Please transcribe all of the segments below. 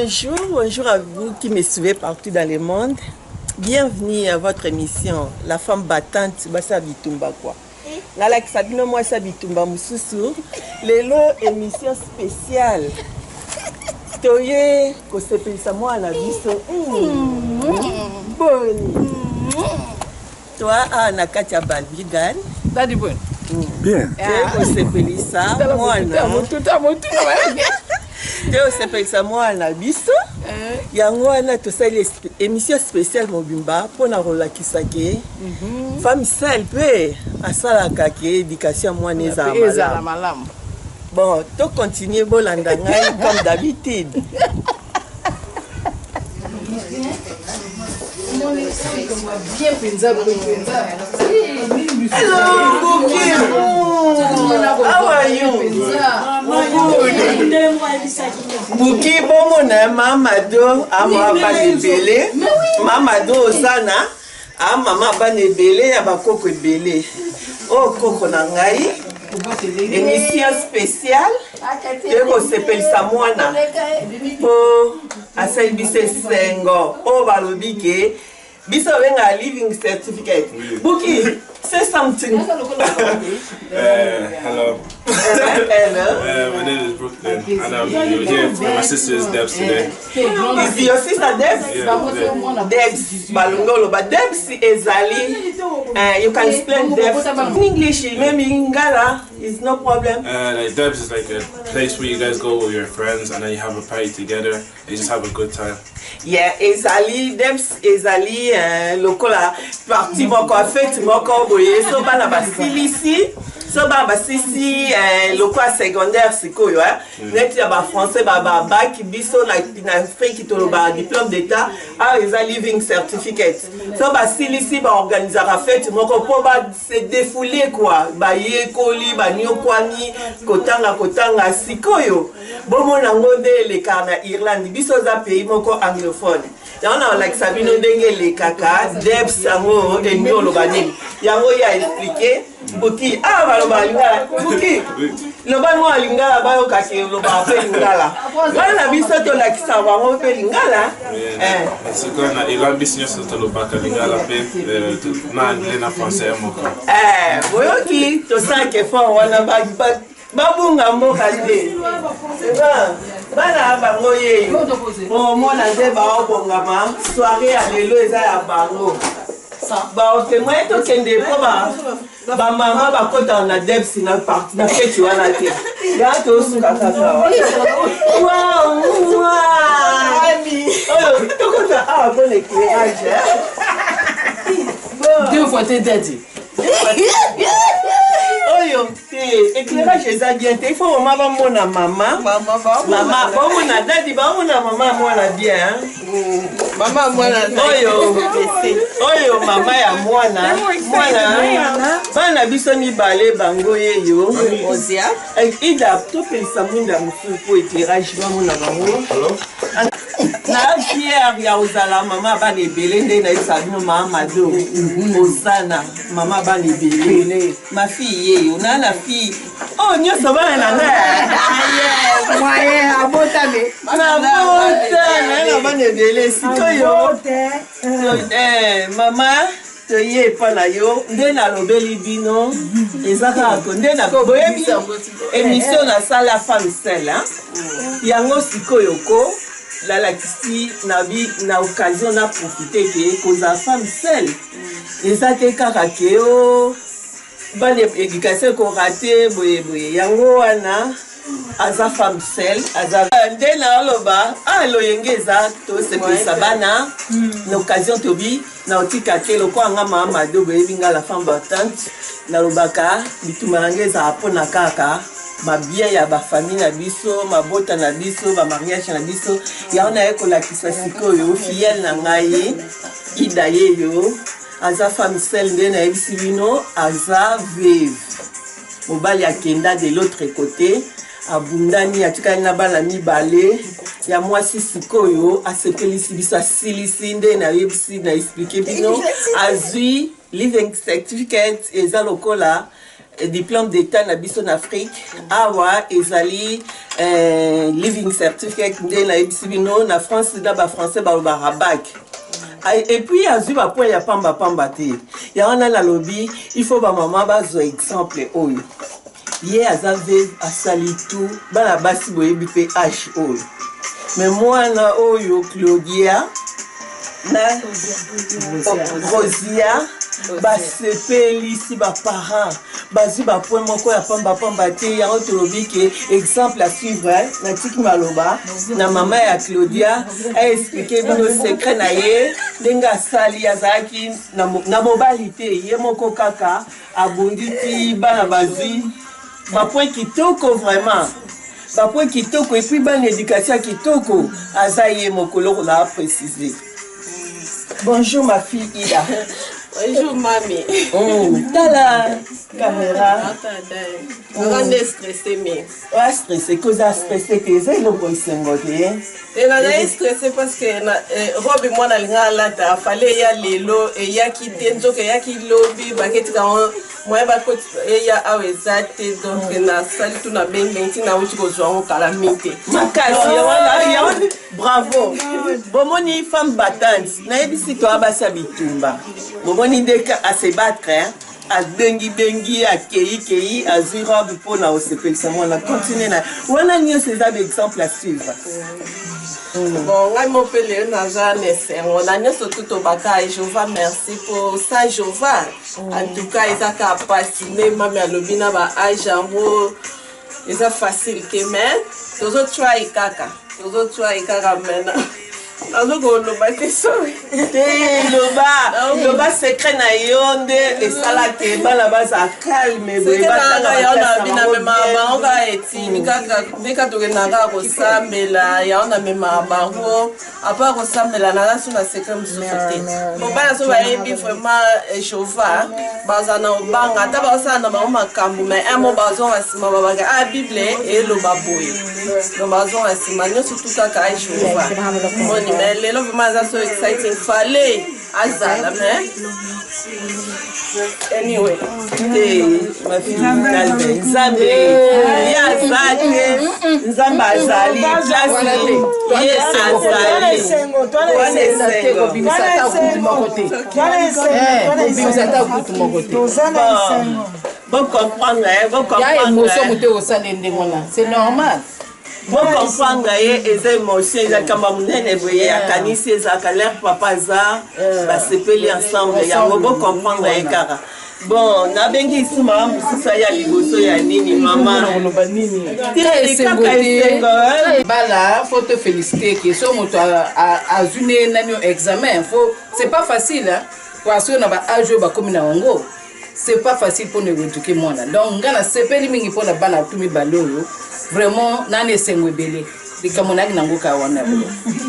Bonjour, bonjour à vous qui me suivez partout dans le monde. Bienvenue à votre émission La femme battante Basa Bitumba quoi. Nala Sabino moi sa Bitumba mususu. Lelo émission spéciale. Toye ko sepelisa moi na biso. Boni. Toi na katia balbigan. Dadi bon. Bien. Ko sepelisa moi na. Teo sepelisa moi na biso. Yango wana tosali émission spéciale mobimba pona rolakisa ke femme seule pe asalaka ke éducation moi neza malamu. Bon, to continuer bolanda ngai comme d'habitude. Bien penza. Hello, Buki. How are you? Buki bomo na Mamado ama banebele. Mamado osana a mama banebele ya bakoko ebele. Oh koko na ngai. Émission spéciale. Eko sepelisa mwana. Po asali bise sengo. O balobi ke biso benga living certificate. Buki, say something. Hello. Hello. My name is Brooklyn, and I'm here with my sister's Debs today. Is your sister Debs? Yeah, Debs Balungolo, but Debs is Ali. You can explain Debs in English, maybe in Lingala. It's no problem. like Debs is like a place where you guys go with your friends, and then you have a party together. And you just have a good time. Yeah, Ezali, Debs Ezali, lokola parti moko fête moko boye so bana basilisi. So baba sisi lokwa secondaire sikoyo net ya ba français baba bac biso na fait ki tolo ba diplôme d'état a eza living certificate. So ba silisi ba organiser fête moko po ba se défouler quoi ba yekoli ba nyokwani kotanga sikoyo bomo nango nde le kana Irlande biso za pays moko anglophone. Yana like Sabino ndenge le kaka Debs yango enyolo bani yango ya expliquer Buki baloba lingala Buki loba mo lingala bayo kake loba pe lingala bana biso to lakisa bango pe lingala C'est na Irlande business to loba ka lingala pe na na français moko. boyoki to sake fort wana babunga mboka te. Bana bango ye o mona nze baobongama soirée ya lelo eza ya bango baotemoye tokende po bamama bakota na Debs na parti na feti wana te ya tosuka kaka oyo tokota awa bon éclairage Deux fois t'es daddy. Oyo te éclairage eza bien te il faut mama bamona mama bamona dadi bamona mama mwana bien Mama mwana oyo mama ya mwana bana biso mibale bango yeyo ida topelisa mwinda mosusu po éclairage bamona bango na Pierre ya ozala mama bana ebele nde na yebisa bino mama Mado osana mama bana ebele ma fille yeyo na fille oh nyonso bana na ngai moye abotame. na bana ebele sikoyo mama toye pa na yo nde nalobeli bino eza kaka nde na boyebi émission na sala femme seule yango sikoyo ko lalakisi na occasion na profiter ke koza femme seule eza te kaka ke o bana éducation ko raté boye yango wana aza femme seule aza nde na oloba loyenge eza tosepelisa bana na occasion tobi na otika te lokwa nga mama Mado boyebi nga la femme battante nalobaka bituma nange ezala mpona kaka mabien ya bafamille na biso mabota na biso bamariage na biso yango naye kolakisa sikoyo filleule na ngai ida yeyo aza femme seule nde nayebisi bino aza veuve mobali akenda de l'autre côté abundani atikali na bana mibale ya mwasi sikoyo asepelisi biso asilisi nde nayebisi na expliquer bino azwi living certificate eza lokola diplôme d'état na biso en Afrique awa ezali living certificate nde na yebisi bino na France na ba français balobaka bac. Et puis azwi ba point ya pamba te ya wana na lobby il faut ba maman bazwa exemple oyo ye azave asali tout bana basi boyebi pe H oyo mais mwana oyo Claudia na Rosia basepeli si baparent bazwi bapoint moko ya pamba te yango tolobi ke exemple à suivre na tiki maloba na mama ya Claudia aexplike bino secret na ye ndenge asali azalaki na mobali te ye moko kaka abondi ti bana bazwi bapoint kitoko vraiment bapoint kitoko et puis bana éducation kitoko aza ye moko loko na préciser. Bonjour ma fille Ida. Bonjour mamie. T'as la caméra. On est stressé mais. Ouais, stressé, cause à stressé que c'est le bon singoté. Et on est stressé parce que Rob et moi na linga la ta fallait y aller lo et y a qui tenzo que y a qui lobby baguette quand moi ba ko ya awezate donc na sali tout na bengi na uchi ko zo calamité. Makasi ya wana bravo. Bomoni femme battante na yebisi to abasa bitumba. Bomoni ndeka à se battre hein. A bengi a kei azwi robe pour na osepelisa mwana continue na wana nyo ces exemples à suivre. Bon, moi m'appelle Nazane, on a mis surtout au baka et Jova merci pour ça Jova. En tout cas, ils ont capacité même à l'obina ba ajambo. Ils ont facile que mais tous autres try kaka maintenant. Azogo loba te sorry. Te loba secret na yonde et salate bala baza calme be batanga ya bina mema bango eti mikaka beka to kenanga ko samela ya ona mema bango apa ko samela na so na secret msote. Bon bana so ba yebi vraiment chauffeur baza na obanga ta ba sa na ba makambu mais un mot bazo asima babaga a bible et loba boy. No bazo asima nyo surtout kaka chauffeur. Mais les love are so exciting. Fale azala mais anyway, ma fille Nalbe Nzambe ya zake Nzamba azali classe yes azali bon comprendre c'est normal. Bon comprendre les émotions, les camarades voyez à Canisi, les acalaires, papa za, basepeli ensemble. Ya bon comprendre les cara. Bon, na bengi ici maman, ça y a liboso ya nini maman. Bala, faut te féliciter que ce moto a zune nani examen. Faut, c'est pas facile hein. Parce que na ba âge ba comme na wango. C'est pas facile pour nous éduquer moi là. Donc ngana sepeli mingi pour na bana tumi balolo. Vraiment nani sengwe belé likamonaki nango ka wana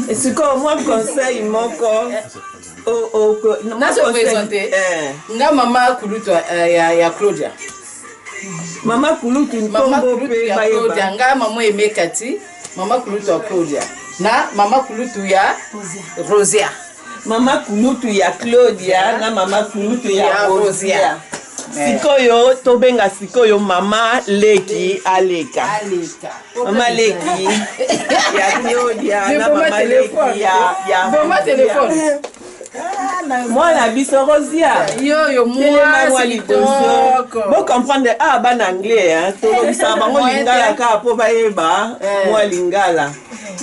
et c'est comme moi conseil moko na se présenter nga mama kulutu ya Claudia mama kulutu ya Claudia nga mama emekati mama kulutu ya Claudia na mama kulutu ya Rosia mama kulutu ya Claudia na mama kulutu ya Rosia. Sikoyo tobenga sikoyo mama leki aleka. Mama leki ya Claudia na mama leki ya mama téléphone. Moi la biso Rosia. Yo moi bon comprendre ban anglais hein. To bisa bango lingala ka po baeba moi lingala.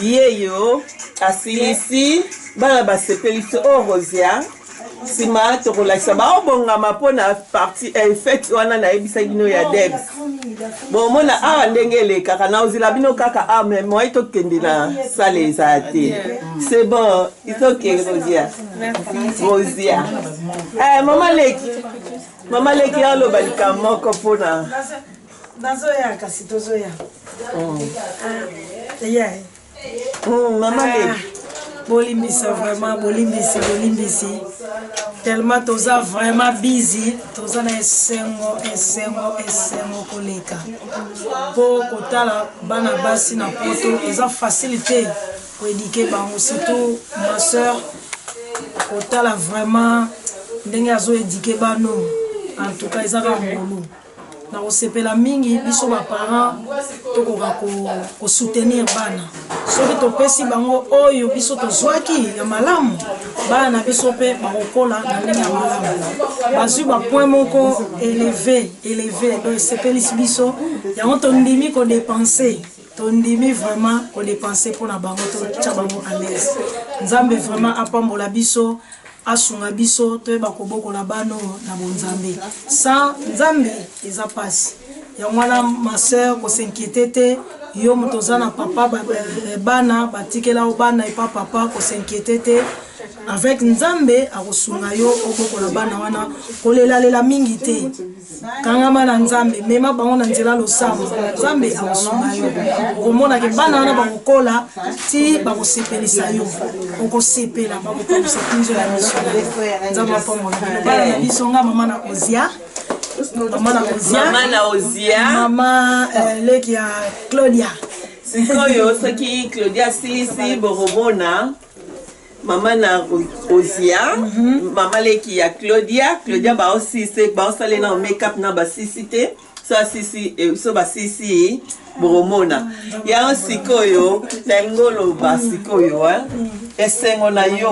Yeyo asilisi bala basepelisi Rosia. Sima to relaxa ba obonga mapona partie fait wana na ebisa bino ya Debs. Bon mona a ndengele kaka na ozila bino kaka mais moi to kende na sale zate. C'est bon, il faut que Rosia. Rosia. Maman leki alo balika moko pona. Nazoya kasi tozoya. Maman leki Bolimbisa vraiment bolimbisi tellement toza vraiment busy toza na esengo koleka po kotala bana basi na poto eza facilité pour éduquer bango surtout ma soeur kotala vraiment ndenge azo éduquer bano en tout cas eza ngolo na kosepela mingi biso baparent tokoka kosoutenir bana soki topesi bango oyo biso tozwaki ya malamu bana na biso mpe bakokola na ndenge ya malamu bazwi bapoint moko élevé donc esepelisi biso yango tondimi kodepense tondimi vraiment kodepense mpona bango totya bango à l'aise nzambe vraiment apambola biso asunga biso toyeba kobokola bano na bonzambe sans nzambe eza pasi yango wana ma sœur kosinquiete te yo moto oza na papa bana batikela o bana epa papa kosinquiete te avec nzambe akosunga yo obokola bana wana kolelalela mingi te kangama na nzambe mema bango na nzela losambo nzambe akosunga yo okomona ke bana wana bakokola ti bakosepelisa yo okosepela bakopamisa kinzo ya miso nzambe apambola bino bana na biso nga mama na ozia mama leki ya Claudia sikoyo soki Claudia silisi borobona mama na Ozia mama leki ya Claudia baosise baosale na make-up na basisi te so basisi boromona yango sikoyo na ngolo basikoyo esengo na yo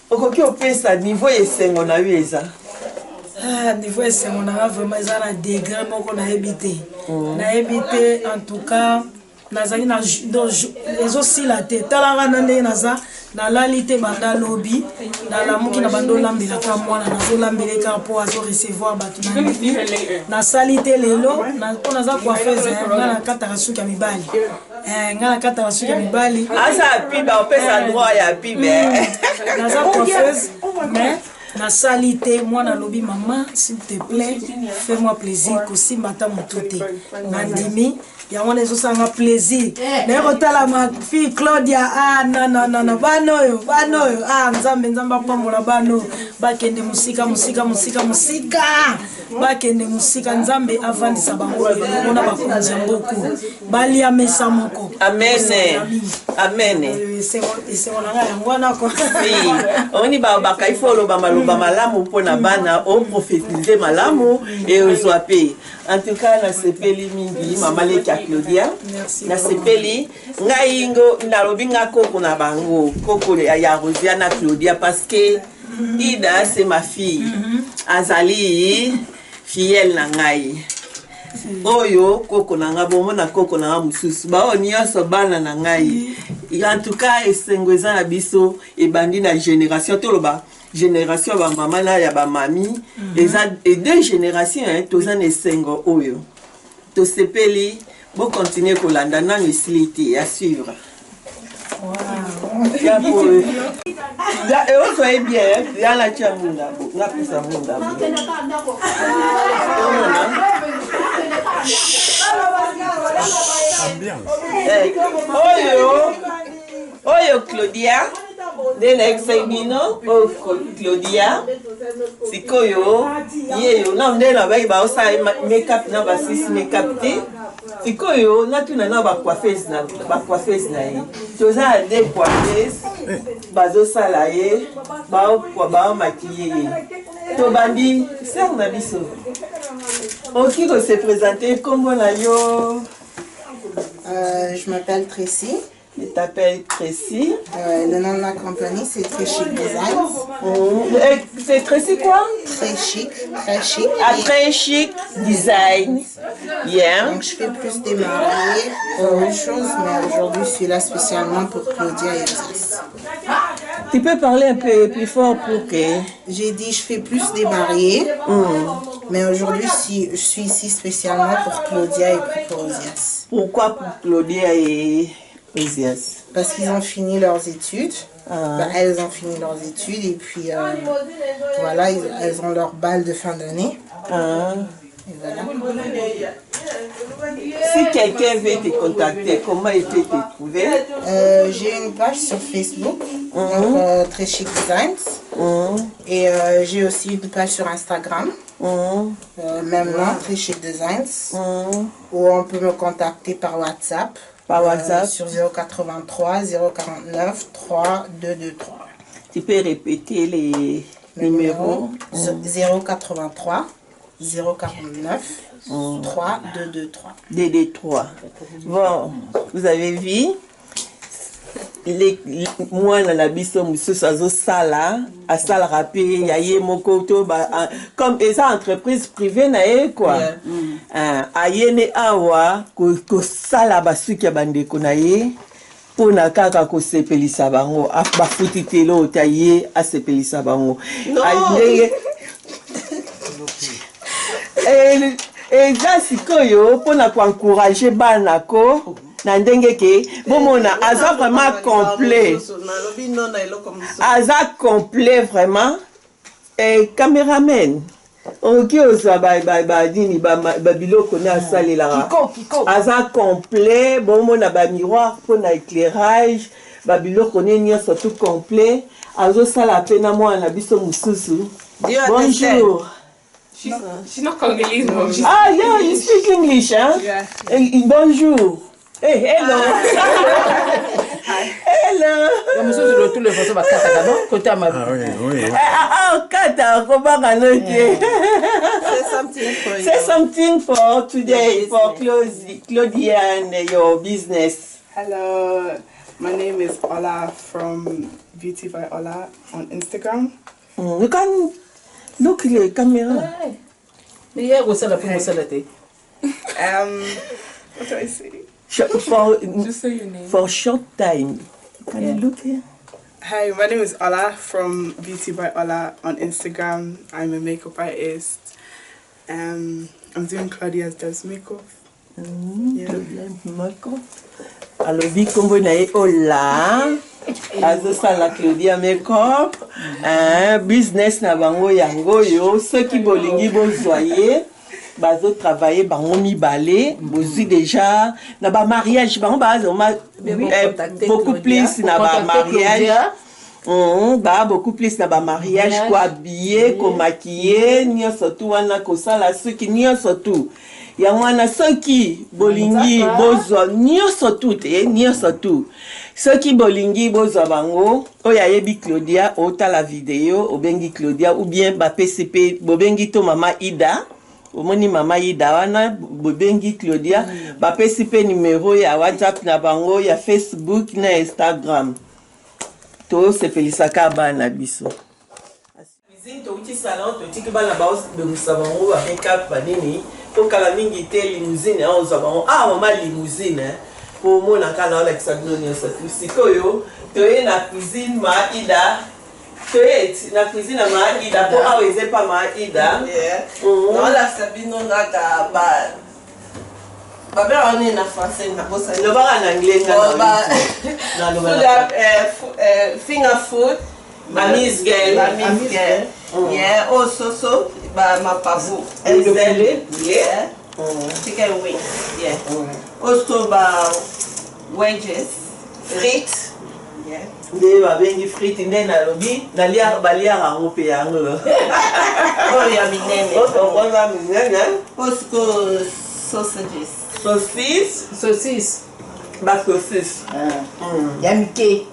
okoki opesa niveau esengo na yo eza niveau esengo nanga vraiment eza na degré moko nayebi te en tout cas nazali na ezosila te talanga na ndenge naza nalali te banda lobi nalamuki na bando olambelaka mwana nazolambeleka mpo azorecevoir bato na nini nasali te lelo mpo naza coiffeuse nga nakataka suki ya mibali nga nakataka suki ya mibali aza pibe opesa droit ya pibe naza coiffeuse mais nasali te mwana lobi mama s'il te plaît fais-moi plaisir kosimba ta moto te nandimi yango na ezosanga plaisir naye kotala ma fille Claudia non bana oyo nzambe apambola bano bakende musika bakende musika nzambe avandisa bango elongona bakonzi ya mboku balia mesa moko amen esengo nanga yango wana oni bakai fo oloba maloba malamu mpona bana oprofetize malamu eozwa pe en tout cas nasepeli mingi mama leki ya Claudia nasepeli ngai ngo nalobi nga koko na bango koko ya Rosia na Claudia parce que Ida c'est ma fille azali fidèle na ngai oyo koko na nga bomona koko na nga mususu bao nyonso bana na ngai en tout cas esengo eza na biso ebandi na génération toloba génération ba mama na ya ba mami eza deux générations toza na esengo oyo tosepeli bo continuer kolanda nano esili te à suivre. Et on soit bien, il y a la chamunda, on a plus ça munda. Oyo Claudia, the next Sabino, Claudia, sikoyo, yeyo, na ndena bai ba osa make-up na basis make-up te. Sikoyo, na tuna na ba coiffeuse na ye. Toza de coiffeuse, bazo sala ye, ba maquiller ye. To bandi, ser na biso. Oki ko se présenter kombo na yo. Je m'appelle Tracy. Je t'appelle Tracy. Le nom de ma compagnie, c'est Très Chic Designs. C'est Tracy quoi? Très chic, très chic. Ah, Très Chic Designs. Yeah. Donc, je fais plus des mariés, autre chose, mais aujourd'hui, je suis là spécialement pour Claudia et Osias. Tu peux parler un peu plus fort pour que... J'ai dit, je fais plus des mariés, mais aujourd'hui, je suis ici spécialement pour Claudia et pour Osias. Pourquoi pour Claudia et Osias? Parce qu'ils ont fini leurs études. Elles ont fini leurs études et puis voilà, elles ont leur bal de fin d'année. Et voilà. Si quelqu'un veut te contacter, comment il peut te trouver? J'ai une page sur Facebook, donc, Très Chic Designs. Et j'ai aussi une page sur Instagram, même nom, Très Chic Designs, où on peut me contacter par WhatsApp. Sur 083 049 3223. Tu peux répéter les numéros? 083 049 3 223. DD3. Bon, vous avez vu moi na biso mususu azosala asalaka mpe ya ye moko to comme eza entreprise privée na ye quoi ayene awa kosala basuki ya bandeko na ye mpona kaka kosepelisa bango bafuti telo ota ye asepelisa bango ndenge eza sikoyo mpona koencourage bana ko na ndenge ke bomona aza vraiment complet aza complet vraiment cameraman oki ozwa badini babiloko ne asalelaka aza complet bomona bamiroir mpona éclairage babiloko ne nyonso tout complet azosala mpe na mwana na biso mosusu bonjour. She's not Congolese, but she's... Ah, yeah, you speak English, huh? Yeah. Bonjour. Hey, hello. Hello. Kata, say something for today, for Claudia and your business. Hello, my name is Ola from Beauty by Ola on Instagram. You can look at the camera. What do I say? Just say your name. For short time. Can you look here? Hi, my name is Ola from Beauty by Ola on Instagram. I'm a makeup artist. I'm doing Claudia's Does Makeup. Makeup. Alobi kombo na ye Ola. Azosala Claudia Makeup. Business na bango yango yo. Ceux qui bolingi bozwa ye. Bazo travailler bango mibale bozi déjà na ba mariage bango beaucoup plus na ba mariage beaucoup plus na ba mariage ko habiller ko maquiller nyonso tu wana ko sala suki nyonso tu ya wana soki bolingi bozwa nyonso tu te nyonso tu soki bolingi bozwa bango oya yebi Claudia otala video obengi Claudia ou bien ba PCP bobengi to mama Ida omoni mama Ida wana bobengi Claudia bapesi pe numéro ya WhatsApp na bango ya Facebook na Instagram to sepelisaka bana biso cuisine to uti salon to tiki bana baos be musabango ba makeup banini po kala mingi te limousine a oza bango mama limousine po mona kana la kisagno sa sikoyo to na cuisine ma Ida na cuisine ma Ida po aweze pa ma Ida non la sabino ngaka ba on est en français na bossa no ba en anglais na finger food Mamis girl yeah also ba mapavu yeah chicken wing yeah also ba wedges frites yeah nde babengi frite nde nalobi baliaka yango mpe yango oyo ya minene otokoza minene osko sausages saucisse basosis ya mike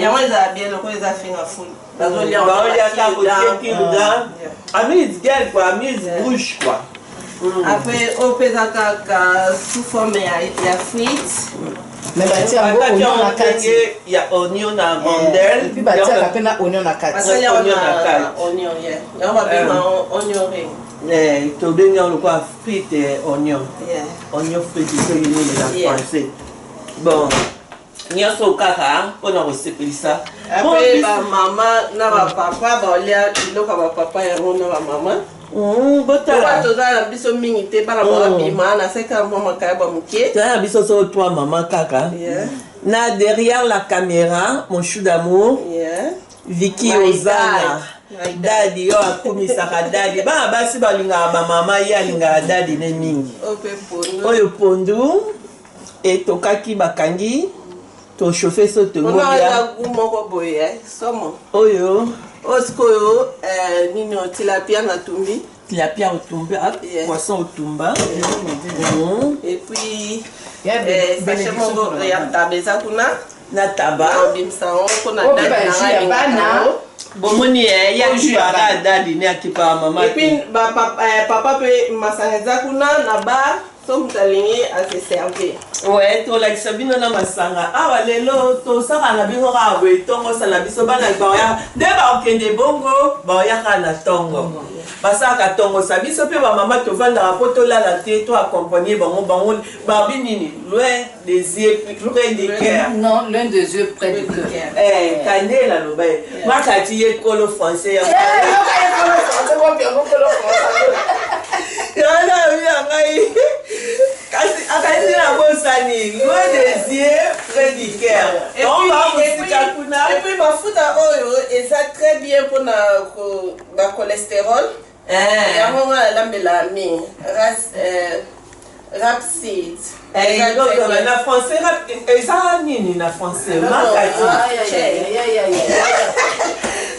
yango eza bien loko eza finger food baoliaka kotiekilda amise girl quoi amise rouge quoi après opeza kaka sous forme ya frites mais batia ngo oignon na kati ya oignon na rondelle puis batia ka pena oignon na kati oignon yeah yango babenga oignon ring tobengi yango lokola frite oignon oignon frite soki nini na français bon nyonso kaka mpona kosepelisa apres bamama na bapapa baolia biloko ya bapapa yango na bamama botala toza na biso mingi te bana babima na seka mwa makayaba moke toza na biso so toi mama kaka na derrière la caméra mon chou d'amour Vicky Ozana dadi yo akumisaka dadi bana basi balingaka bamama ye alingaka dadi ne mingi oyo pondu etokaki bakangi tochauffe so tongolia moko boye somo oyo oskoyo nini tilapia na tumbi tilapia otumbi poisson otumba et puis sachet moko ya taba eza kuna na taba obimisa ngo mpona dadi na bana Bon, moni, il y a du barada dîner à qui par maman. Et puis, papa peut massager kuna naba, son talingi à se servir. Ouais, to like sabino na masanga. Ah walelo to saka na bingo ka we tongo sa na biso bana baya. De ba okende bongo, ba ya kana tongo. Basaka tongo sa biso pe ba mama to vanda rapoto la la te to accompagner bango ba binini loin des yeux près du cœur. Non, l'un des yeux près du cœur. Eh, kanela lo ba. Moi ka ti ye kolo français. Eh, kolo français, moi bien kolo français. Yana ya ngai. Kasi akasi na bosani, loin des yeux près du cœur. Et puis ma futa oyo, et ça très bien pour la cholestérol. Et à moment la mélamine, rapside. Na français eza nini na français makati.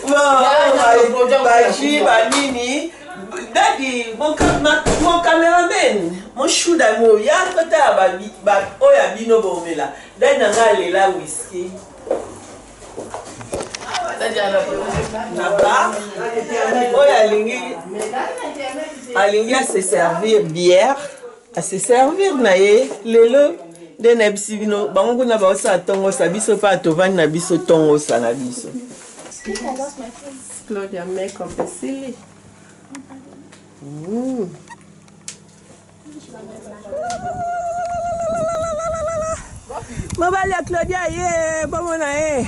Bon, baji banini. Daddy, mon caméraman, mon chou d'amour, il y a un côté à Oya Bino Bomela. Daddy n'a pas là whisky. Oya Lingi à se servir bière, à se servir naé, lelo, de Nebsivino, Bango na baosa tongo sabiso pa tovan nabiso tongo sa nabiso. Claudia make up silly. Mobali ya Claudia ye bomona ye.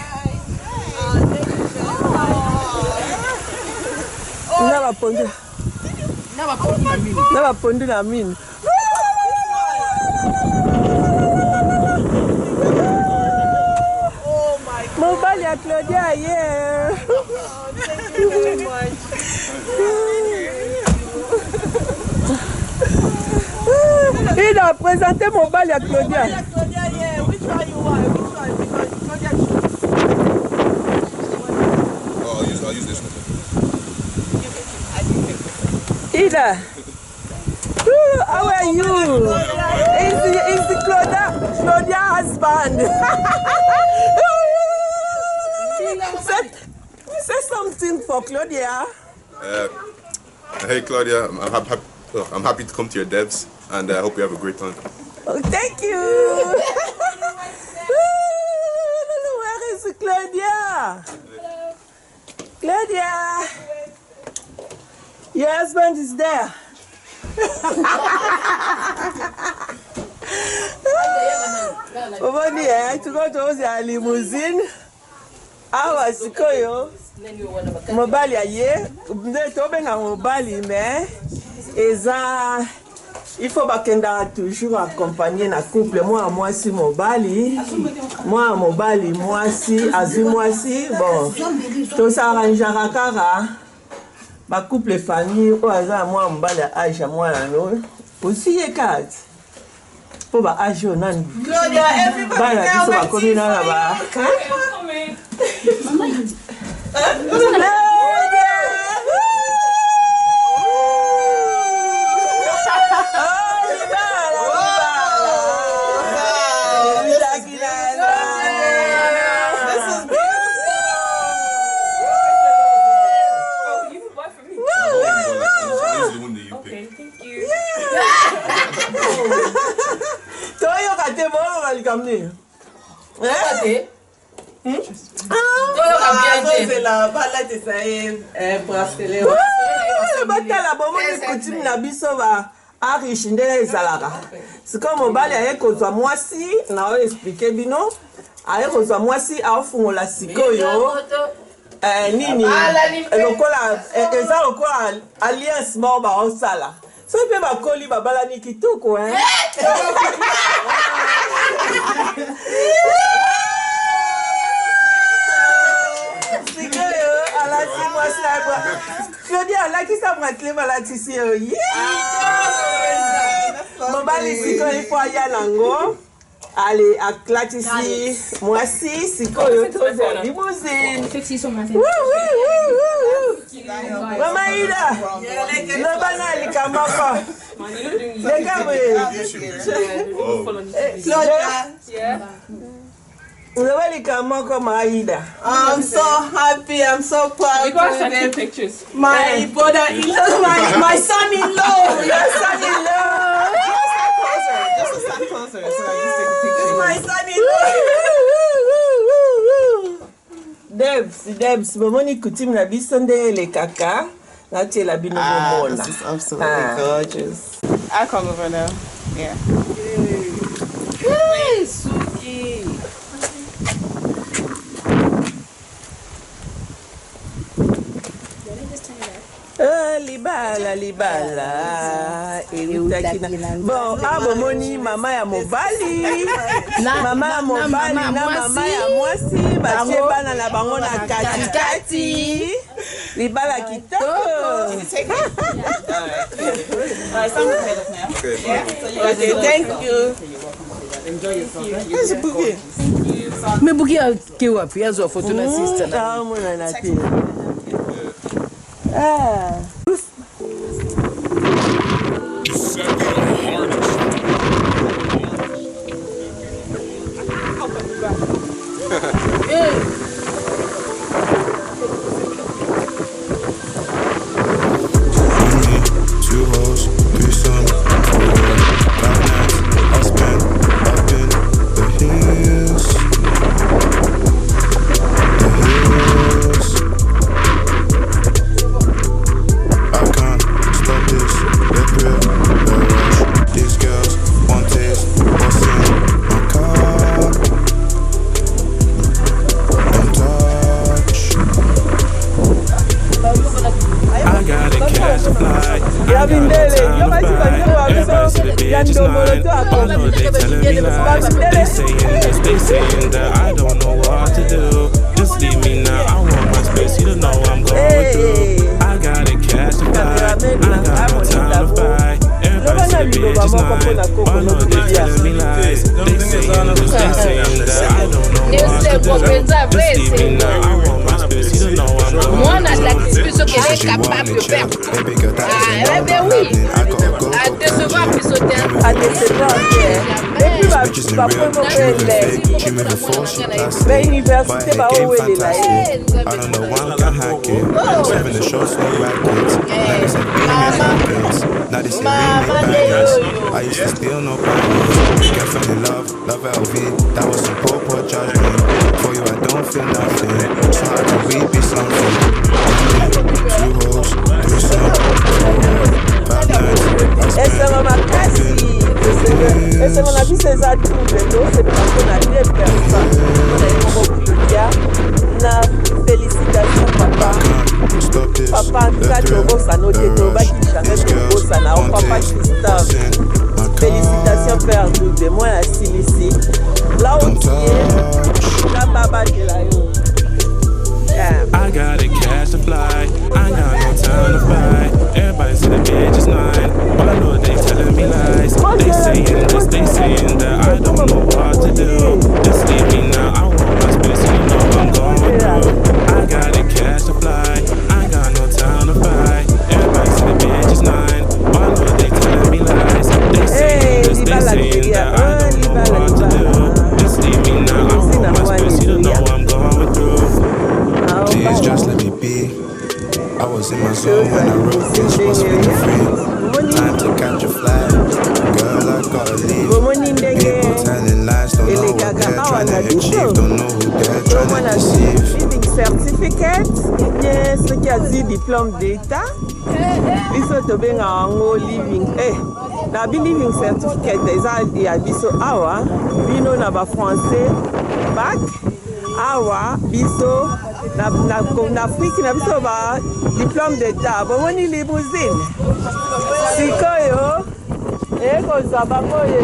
Na ba pondu na mine. Mobali ya Claudia ye. Thank you very much. Il a présenté mon bal à Claudia. Which one you want? Which one? Because Claudia I'll use this one. Ida. How are you? Is the Claudia husband? Say something for Claudia. Hey Claudia, I'm happy to come to your devs, and I hope you have a great time. Oh, thank you. Where is Claudia? Claudia, your husband is there. Over there, to go to the limousine. Awa sikoyo. Mobali aye, tobenga mobali mais eza il faut bakenda toujours accompagner na couple moi si mobali moi si azu moi si bon to s'arrangera kara ba couple famille o aza moi mobali aisha moi no aussi yekat po ba ajo nani Claudia, everybody now ba komi na ba batala bomoni coutume na biso ba arish ndenge ezalaka sikoyo mobali aye kozwa mwasi na oyo explike bino aye kozwa mwasi aofungola sikoyo nini lokola eza lokola alliance moko baosala so mpe bakoli babalani kitoko Claudia, là qui ça m'a clé la tissu. Mobali siko il faut aller à Lango. Allez, à Clatissi, moi si, siko yo to de limousine. Mama Ida. No bana likamako. Leka we. Claudia. I'm so happy. I'm so proud. We got to take pictures. My brother-in-law, my son-in-law. Your son-in-law. Just stand closer so I just take a picture. My son-in-law. Debs, Momoni coutume na biso nde le kaka. Na la bino bomona. This is absolutely gorgeous. I'll come over now. Yeah. Hey, Suki. Libala. Bon, bomoni mama ya mobali. Mama ya mobali na mama ya mwasi. Batie bana na bango na katikati. Libala kitoko. Okay, thank you. Enjoy yourself. Where's the bouquet? Me bouquet a wapi azo photo na sister na. Ah, mwana na te. Two hoes, threesome, 5 nights I spent up in the hills. I can't stop this, the thrill, the rush. These girls want taste, what's in my car? Don't touch. I got a cash to fly. I got no time to buy. Everybody see the bitch is lying. All know they telling me lies. They saying that I don't know what to do. Just leave me now. I want my space. You don't know I'm going through. I got a cash to fly. I got no time to buy. Everybody see the bitch is lying. All know they telling me lies. They saying that I don't know what to do. Just leave me now. I want my space. You don't know I'm going through. Moi, on a de la discussion qu'elle est capable de faire. Ah, ben oui. À décevoir, puis sauter. À décevoir, et puis va promo mais université va où elle est là. I don't know why I'm hack it. Having the show for rackets. Now this is me backwards. I used to steal no packets. Girlfriend in love LV. That was some poor judgment. For you I don't feel nothing. So I can we be something. 2 hoes, 3 5 nights. Essa é uma casi. Essa é uma vista exata do você passou na década. Na félicitations papa. Papa ça tu bossa no te to ba ki change to bossa na o papa Christophe. Félicitations père de moi la Silici. Là où tu es, la baba de la yo. I got a cash to fly. I got no time to fight. Everybody see the bitch is lying. All I know they telling me lies. They saying this, they saying that. I don't know what to do. Just leave me now. I want my space. You know I'm going through. I got a cash to fly. I got no time to fight. Everybody see the bitch is lying. All I know they telling me lies. They saying this, they saying that. I don't know what to do. Just leave me now. I want my space. You don't know I'm going through. Please just let me be. I was in my zone when I wrote this, was feeling free. Time to catch a flight. Girl, I gotta leave. People telling lies, don't know what they're trying to achieve. Don't know who they're trying to deceive. Living certificate, bien ce qui a dit diplôme d'état. Biso to benga wango living. Na bi living certificate eza ya biso awa. Bino na ba français bac. Awa biso na Afrique na biso ba diplôme d'état. Bomoni limousine. Sikoyo eko zabango ye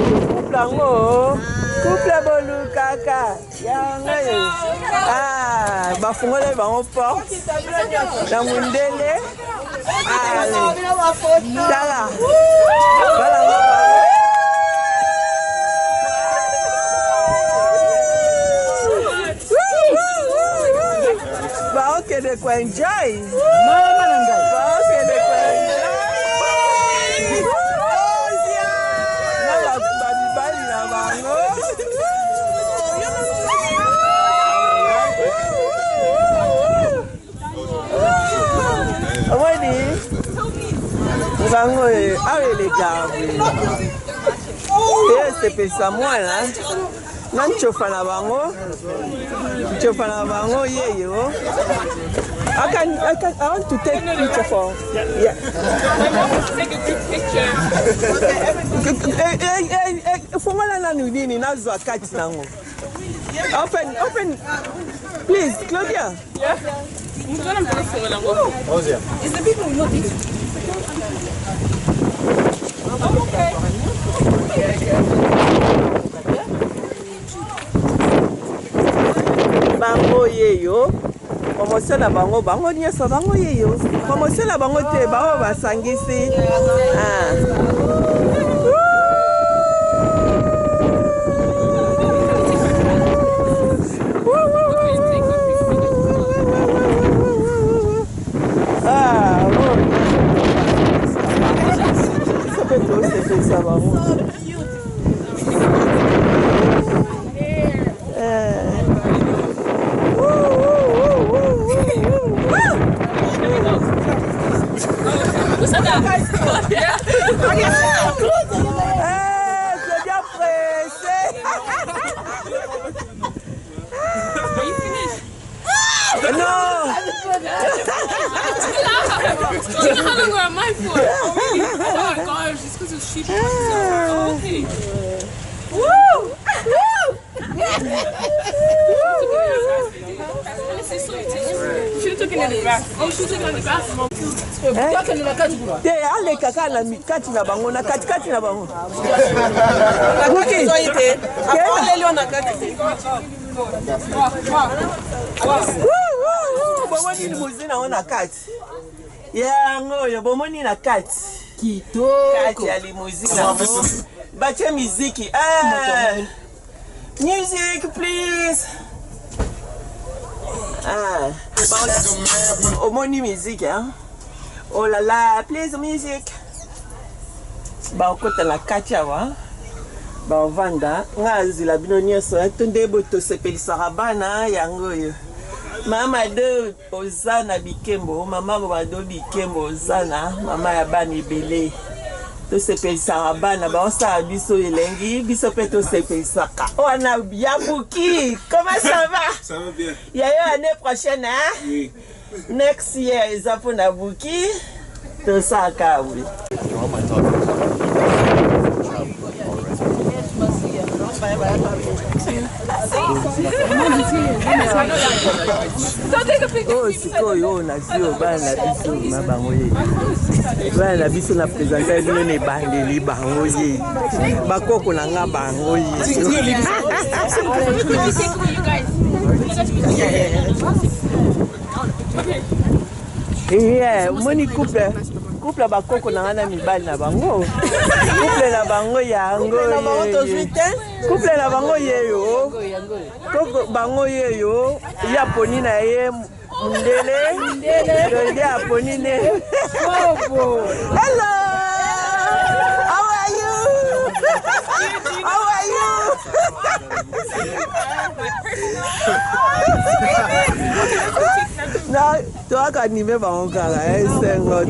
couple ngo. Couple bolu kaka. Yango. Ba fungole ba on porte. Na mundele. Tala. Voilà. Okay, they can enjoy. Mama nangai. Okay, they can enjoy. Oh, yeah. Mama bali na bango. Bango awe le garde. C'est pesa mwana. Nan chofa na bango. Chofa na bango yeyo. I want to take a picture for. Yeah. Take a quick picture. For one and within in Azwa catch now. Open. Please, Claudia. Yeah. Is the people who know this? I'm okay. Bango yeyo. Promotion na bango nyesa bango yeyo. Promotion na bango te bango basangisi. How long were mine for? Oh my gosh, it's because it's cheap. Okay. Woo! She took it in the back. Oh, she took it in the bathroom. Ale kaka na mikati na bango na katikati na bango. Bomoni muzina ona kati. Ya ngoyo bomoni na kati. Kitoko. Kati ya limuzina. Bache muziki. Music please. Omoni music hein. Oh là là, please music. Ba okota la kati awa. Ba ovanda ngazi la bino nyoso atunde boto sepelisaka bana yango yo. Mama do ozana bikembo, mama do bikembo ozana, mama ya bana ebele. To sepelisaka bana ba osa biso elengi, biso pe to sepelisaka. Wana yabuki, comment ça va? Ça va bien. Yayo année prochaine hein? Oui. Next year is up on Abuki. To Saka oui. Oh, siko yo na sio bana biso mabango ye. Bana biso na présenter bino ne bandeli bango ye. Bakoko na nga bango ye. Yeah, money couple bakoko na ngana mibali na bango. Couple na bango yango. Couple na bango yeyo. Koko bango yeyo. Ya poni na ye mundele. Ndele aponi ne. Hello. How are you? How are you? No, tu as ni me ba onkala sengot.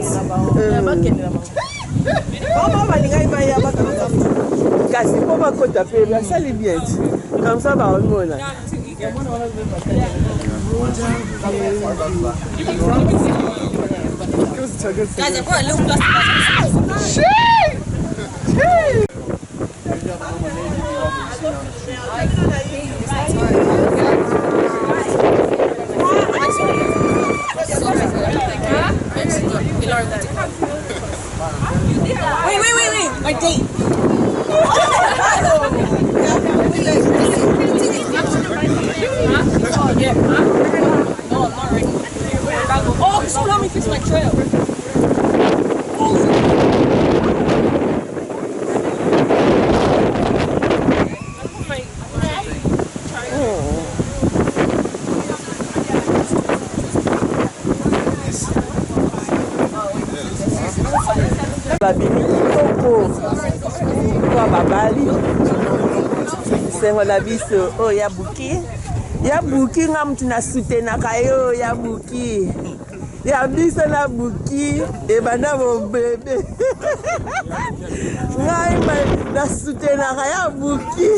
Comment va linga iba ya ba kasi po ba kota pe ba sali bien. Comme ça ba on là. Guys, I brought a little plastic. Wait, my date. Yeah. No, I'm not ready. Oh, just let me fix my trail. Babini kitoko kwa babali sengo la biso o ya buki nga mtu na soutenaka yo ya buki ya biso na buki ebanda bobebe ngai nasutenaka ya buki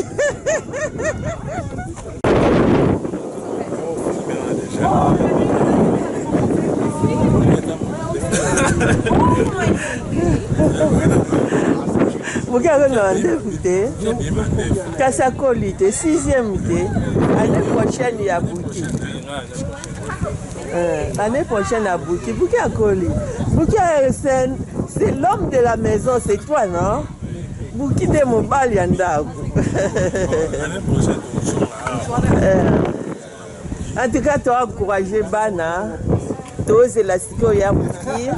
buki akonaa ndefu te kasi akoli te 6e te année prochaine ya buki l'année prochaine à Bouki. Bouki à Koli. Bouki c'est l'homme de la maison, c'est toi, non? Bouki de mon bal yanda. L'année prochaine, en tout cas, tu as encouragé Bana. Toi, c'est la Siko ya Bouki.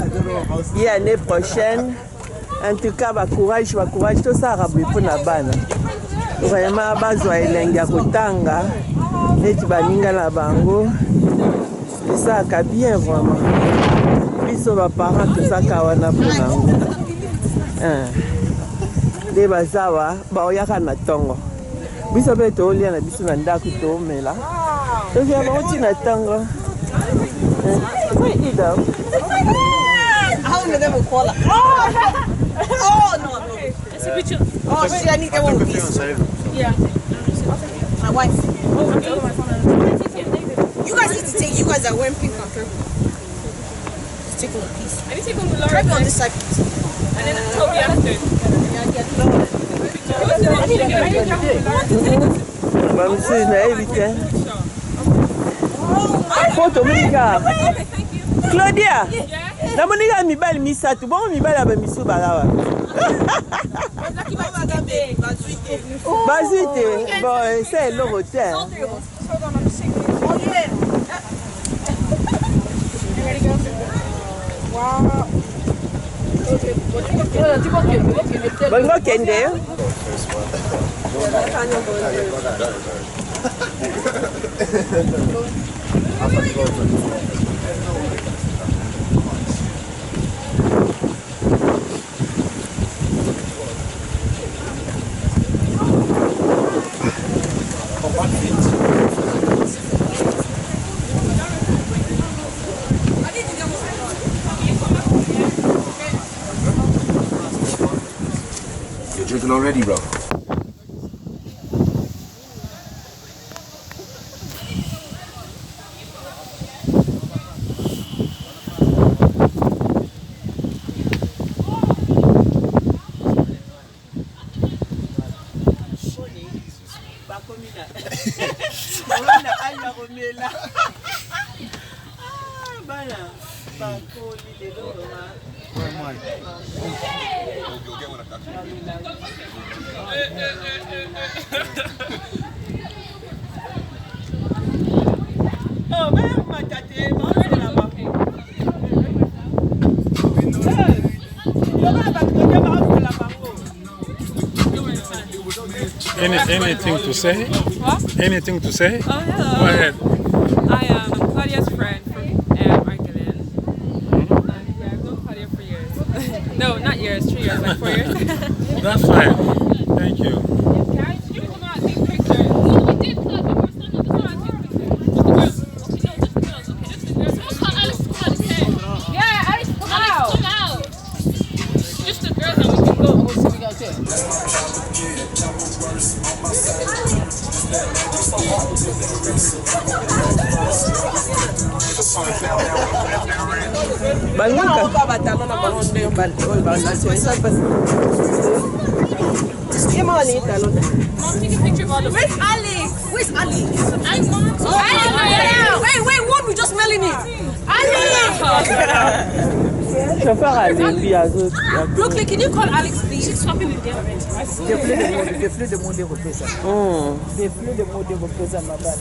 Et l'année prochaine, en tout cas, courage, tout ça a pour la Bana. Vraiment, Bazoa Elenga Kotanga. Et tu vas ninga la bango. Ça a bien vraiment. Biso ba parents tout ça kawana ponango. De bazawa ba oyaka na tongo. Biso be to lia na biso na ndaku to mela. To ya ba oti na tongo. Ida. How many them call her? Oh no. It's a picture. Oh, she I need that one piece. Yeah. My wife. Oh, my phone. You guys need to take. You guys are wearing pink and purple. Just take one piece. I need to take one with Laura. Try on this side, please. And then Toby after. Mamsi na evite. Photo Monica. Claudia. Na Monica mibali misatu. Bon mibali aba misu balawa. Bazite. Bon, c'est le hotel. Wow. Bongo kende. You're drinking already, bro. Anything to say? What? Anything to say? Oh, hello. Go ahead. I am Claudia's friend from Arkelin. Yeah, I've known Claudia for years. No, not years, 3 years, like 4 years. That's fine. Thank you. Guys, you come out and take pictures. No, we did, Claudia. We were standing on the front and take pictures. Just the girls. Okay, just the girls. Someone call Alex to come out and say. Yeah, Alex, come out. Come out. Just the girls and we can go. Oh, so we got it. Mom, take a picture of all of us. Where's Alex? Where's Alex? I'm Mom. Oh, wait, what? We just smelling it. Alex! Chauffeur a des Brooklyn, can you call Alex, please? She's swapping with them already. Des flux de monde représent. Des flux de monde représent ma base.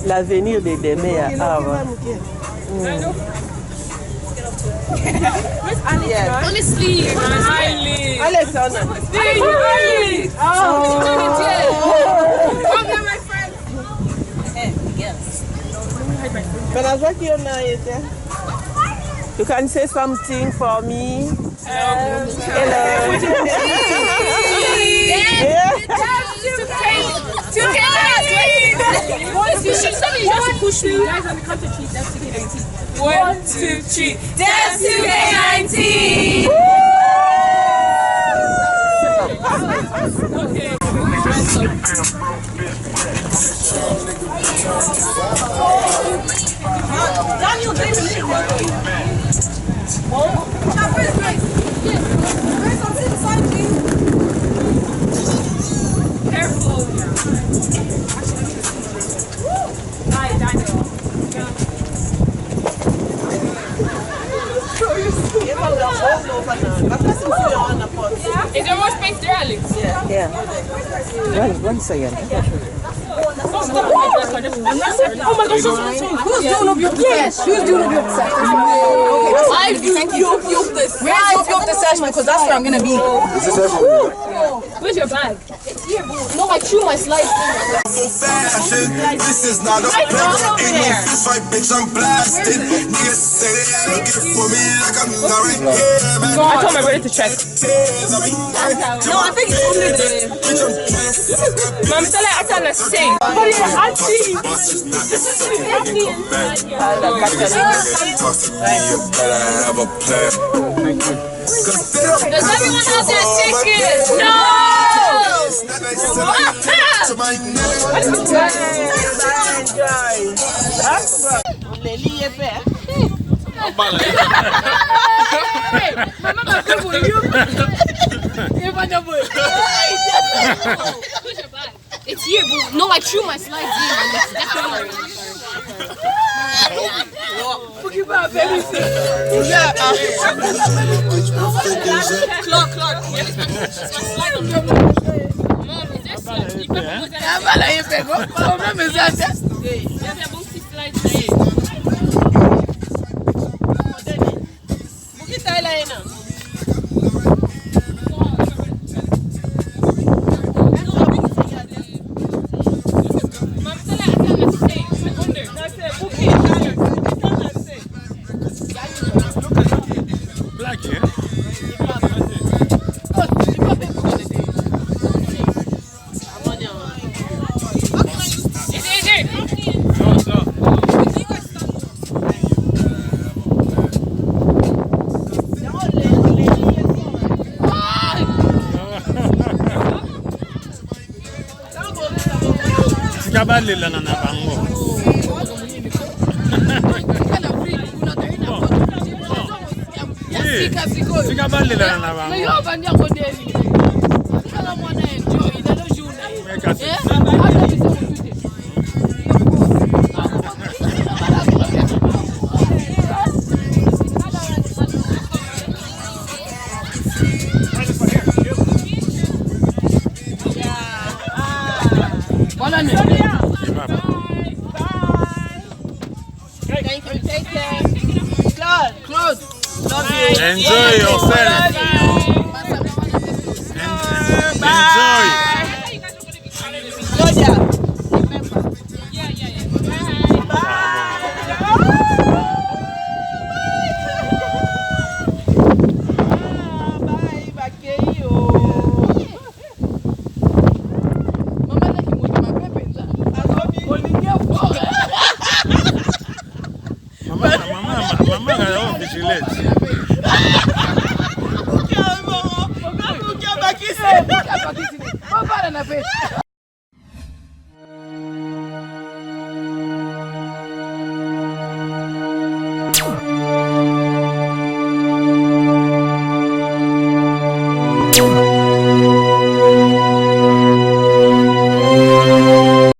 L'avenir de demain. Where's Alex? Honestly, Alex, Alex. Come here, my friend. Hey, yes. You can say something for me. Hello. Yeah. Push me, guys, on the count of 3, that's 2K19. 1, 2, 3. That's 2K19. Okay. Daniel, Careful. Hi, Daniel. Is there more space there, Alex? Yeah. One second. Oh my gosh, who's doing up your yes? Who's doing up your session? I do up the session because that's where I'm gonna be. Where's your bag? It's here, bro. No, I threw my slides in. This is not a plan. Ain't no fist fight, bitch. I'm blasted. Niggas say they looking for me like I'm not right here, man. I told my brother to check. No, I think it's under the. Mom, tell her I tell her to sing. Does everyone have their tickets? No! It's here, boo. No, I threw my slides in and it's definitely Clark. Mom, is there slide? You Black, yeah? Sikabalila na nabango. Sikabalila na nabango. Thank you. Take care. Claude. Love you. Enjoy yourself. Enjoy. Claudia. Vamos para na frente.